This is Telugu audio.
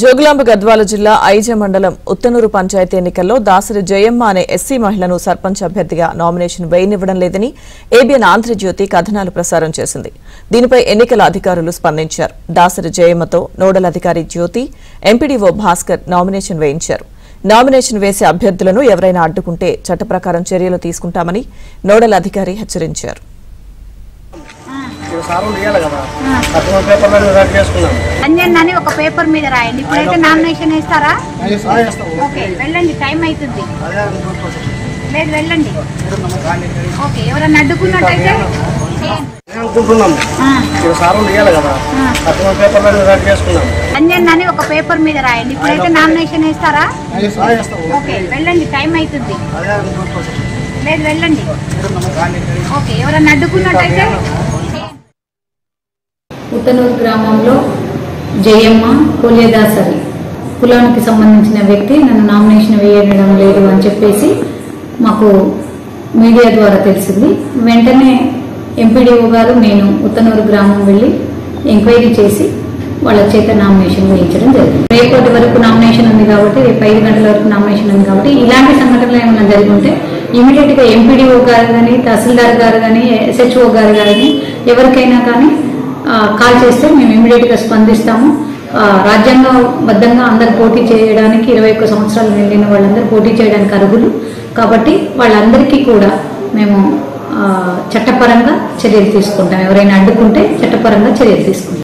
జోగులాంబ గద్వాల జిల్లా ఐజ మండలం ఉత్తనూరు పంచాయతీ ఎన్నికల్లో దాసరి జయమ్మ అనే ఎస్సీ మహిళను సర్పంచ్ అభ్యర్థిగా నామినేషన్ వేయనివ్వడం లేదని ఏబిఎన్ ఆంధ్రజ్యోతి కథనాలు ప్రసారం చేసింది. దీనిపై ఎన్నికల అధికారులు స్పందించారు. దాసరి జయమ్మతో నోడల్ అధికారి జ్యోతి, ఎంపీడీఓ భాస్కర్ నామినేషన్ వేయించారు. నామినేషన్ వేసే అభ్యర్థులను ఎవరైనా అడ్డుకుంటే చట్ట ప్రకారం చర్యలు తీసుకుంటామని నోడల్ అధికారి హెచ్చరించారు. అంజన్ ఒక పేపర్ మీద రాయండి. ఇప్పుడైతే నామినేషన్ వేస్తారా? ఓకే, వెళ్ళండి, టైం అవుతుంది. లేదు, వెళ్ళండి. ఓకే, ఎవరన్నా అడ్డుకున్నట్టయితే అంజన్ ఒక పేపర్ మీద రాయండి. ఇప్పుడైతే నామినేషన్ వేస్తారా? ఓకే, వెళ్ళండి, టైం అవుతుంది. లేదు, వెళ్ళండి. ఓకే, ఎవరన్నా అడ్డుకున్నట్టయితే ఉత్తనూరు గ్రామంలో జయమ్మ కోలేదాసరి కులానికి సంబంధించిన వ్యక్తి నన్ను నామినేషన్ వేయడం లేదు అని చెప్పేసి మాకు మీడియా ద్వారా తెలిసింది. వెంటనే ఎంపీడీఓ గారు నేను ఉత్తనూరు గ్రామం వెళ్ళి ఎంక్వైరీ చేసి వాళ్ళ చేత నామినేషన్ వేయించడం జరిగింది. రేపటి వరకు నామినేషన్ ఉంది కాబట్టి, రేపు 5 గంటల వరకు నామినేషన్ ఉంది కాబట్టి ఇలాంటి సంఘటనలు ఏమైనా జరుగుంటే ఇమీడియట్ గా ఎంపీడీఓ గారు కానీ, తహసీల్దార్ గారు కానీ, ఎస్హెచ్ఓ గారు కానీ ఎవరికైనా కానీ కాల్ చేస్తే మేము ఇమీడియట్ గా స్పందిస్తాము. రాజ్యాంగబద్ధంగా అందరు పోటీ చేయడానికి 21 సంవత్సరాలు నిండిన వాళ్ళందరూ పోటీ చేయడానికి అర్హులు కాబట్టి వాళ్ళందరికీ కూడా మేము చట్టపరంగా చర్యలు తీసుకుంటాం. ఎవరైనా అడ్డుకుంటే చట్టపరంగా చర్యలు తీసుకుంటాం.